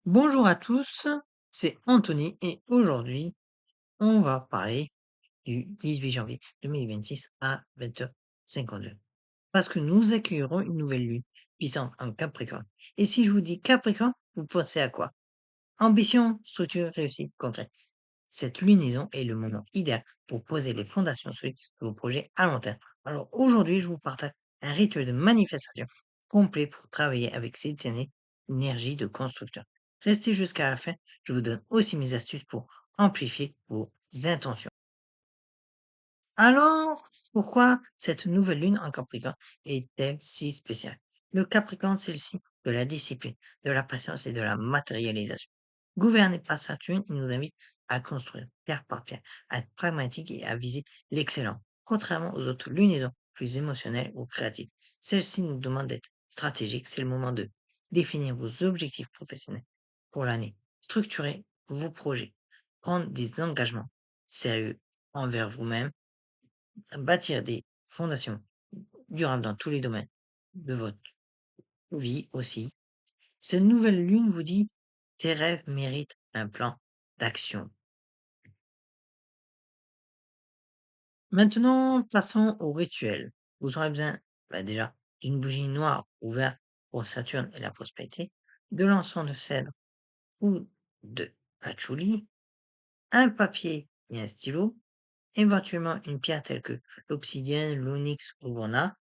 Bonjour à tous, c'est Anthony et aujourd'hui, on va parler du 18 janvier 2026 à 20h52. Parce que nous accueillerons une nouvelle lune puissante en Capricorne. Et si je vous dis Capricorne, vous pensez à quoi? Ambition, structure, réussite, concret. Cette lunaison est le moment idéal pour poser les fondations solides de vos projets à long terme. Alors aujourd'hui, je vous partage un rituel de manifestation complet pour travailler avec cette énergie de constructeur. Restez jusqu'à la fin, je vous donne aussi mes astuces pour amplifier vos intentions. Alors, pourquoi cette nouvelle lune en Capricorne est-elle si spéciale? Le Capricorne, c'est le signe de la discipline, de la patience et de la matérialisation. Gouverné par Saturne, il nous invite à construire pierre par pierre, à être pragmatique et à viser l'excellent, contrairement aux autres lunaisons plus émotionnelles ou créatives. Celle-ci nous demande d'être stratégique, c'est le moment de définir vos objectifs professionnels pour l'année, structurer vos projets, prendre des engagements sérieux envers vous-même, bâtir des fondations durables dans tous les domaines de votre vie aussi. Cette nouvelle lune vous dit, tes rêves méritent un plan d'action. Maintenant, passons au rituel. Vous aurez besoin, déjà, d'une bougie noire ouverte pour Saturne et la prospérité, de l'encens de cèdre ou de patchouli, un papier et un stylo, éventuellement une pierre telle que l'obsidienne, l'onyx ou l'orna,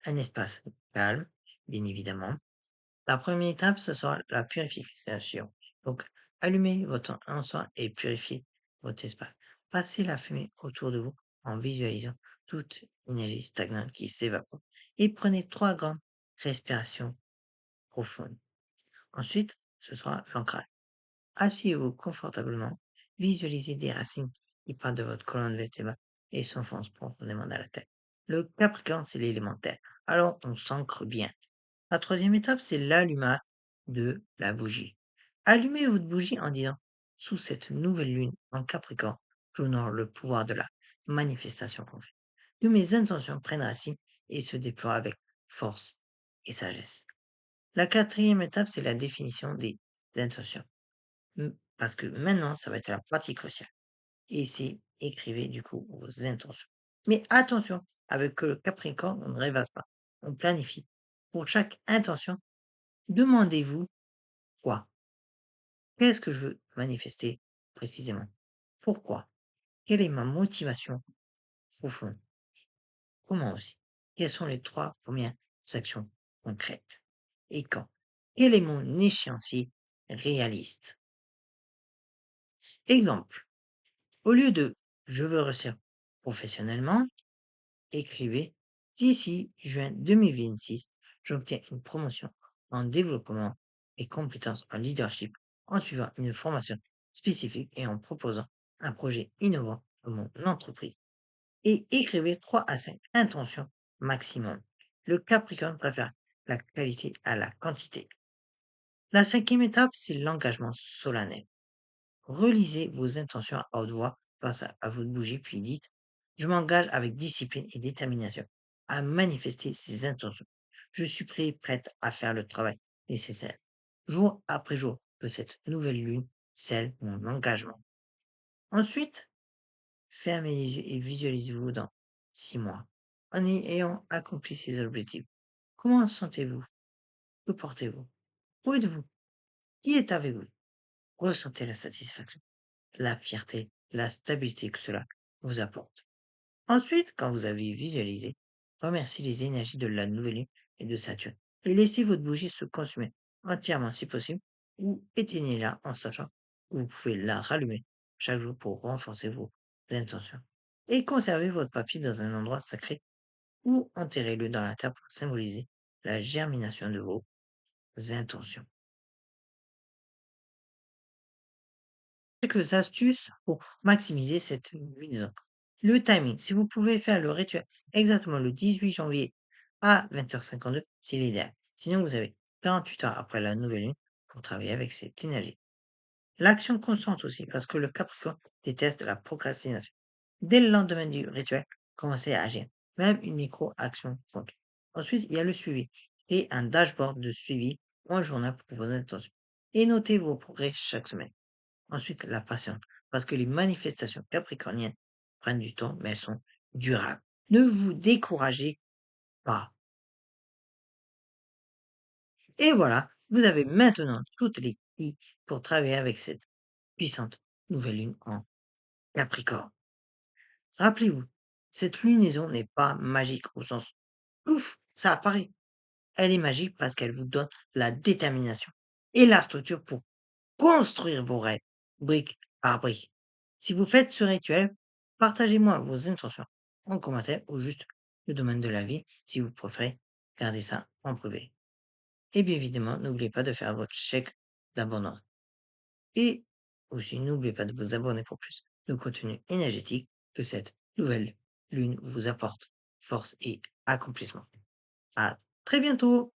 un espace calme, bien évidemment. La première étape, ce sera la purification. Donc, allumez votre encens et purifiez votre espace. Passez la fumée autour de vous en visualisant toute énergie stagnante qui s'évapore. Et prenez 3 grandes respirations profondes. Ensuite, ce sera l'ancrage. Asseyez-vous confortablement. Visualisez des racines qui partent de votre colonne vertébrale et s'enfoncent profondément dans la tête. Le Capricorne, c'est l'élémentaire. Alors, on s'ancre bien. La troisième étape, c'est l'allumage de la bougie. Allumez votre bougie en disant, sous cette nouvelle lune en Capricorne, j'honore le pouvoir de la manifestation concrète. Que mes intentions prennent racine et se déploient avec force et sagesse. La quatrième étape, c'est la définition des intentions. Parce que maintenant, ça va être la pratique cruciale. Et c'est écrivez du coup vos intentions. Mais attention, avec que le Capricorne, on ne rêvasse pas. On planifie. Pour chaque intention, demandez-vous quoi? Qu'est-ce que je veux manifester précisément? Pourquoi? Quelle est ma motivation profonde? Comment aussi? Quelles sont les 3 premières actions concrètes? Et quand? Quel est mon échéancier réaliste? Exemple, au lieu de je veux réussir professionnellement, écrivez d'ici juin 2026, j'obtiens une promotion en développement et compétences en leadership en suivant une formation spécifique et en proposant un projet innovant pour mon entreprise. Et écrivez 3 à 5 intentions maximum. Le Capricorne préfère la qualité à la quantité. La cinquième étape, c'est l'engagement solennel. Relisez vos intentions à haute voix face à votre bougie, puis dites je m'engage avec discipline et détermination à manifester ces intentions. Je suis prête à faire le travail nécessaire. Jour après jour que cette nouvelle lune scelle mon engagement. Ensuite, fermez les yeux et visualisez-vous dans 6 mois, en ayant accompli ces objectifs. Comment sentez-vous? Que portez-vous? Où êtes-vous? Qui est avec vous? Ressentez la satisfaction, la fierté, la stabilité que cela vous apporte. Ensuite, quand vous avez visualisé, remerciez les énergies de la nouvelle lune et de Saturne et laissez votre bougie se consumer entièrement si possible ou éteignez-la en sachant que vous pouvez la rallumer chaque jour pour renforcer vos intentions. Et conservez votre papier dans un endroit sacré ou enterrez-le dans la terre pour symboliser la germination de vos intentions. Quelques astuces pour maximiser cette lunaison. Le timing, si vous pouvez faire le rituel exactement le 18 janvier à 20h52, c'est l'idéal. Sinon, vous avez 48 heures après la nouvelle lune pour travailler avec cette énergie. L'action constante aussi, parce que le Capricorne déteste la procrastination. Dès le lendemain du rituel, commencez à agir, même une micro-action compte. Ensuite, il y a le suivi et un dashboard de suivi ou un journal pour vos intentions. et notez vos progrès chaque semaine. Ensuite, la patience, parce que les manifestations capricorniennes prennent du temps, mais elles sont durables. Ne vous découragez pas. Et voilà, vous avez maintenant toutes les clés pour travailler avec cette puissante nouvelle lune en Capricorne. Rappelez-vous, cette lunaison n'est pas magique au sens ouf, ça apparaît. Elle est magique parce qu'elle vous donne la détermination et la structure pour construire vos rêves, brique par brique. Si vous faites ce rituel, partagez-moi vos intentions en commentaire ou juste le domaine de la vie si vous préférez garder ça en privé. Et bien évidemment, n'oubliez pas de faire votre chèque d'abondance. Et aussi, n'oubliez pas de vous abonner pour plus de contenu énergétique que cette nouvelle lune vous apporte force et accomplissement. À très bientôt!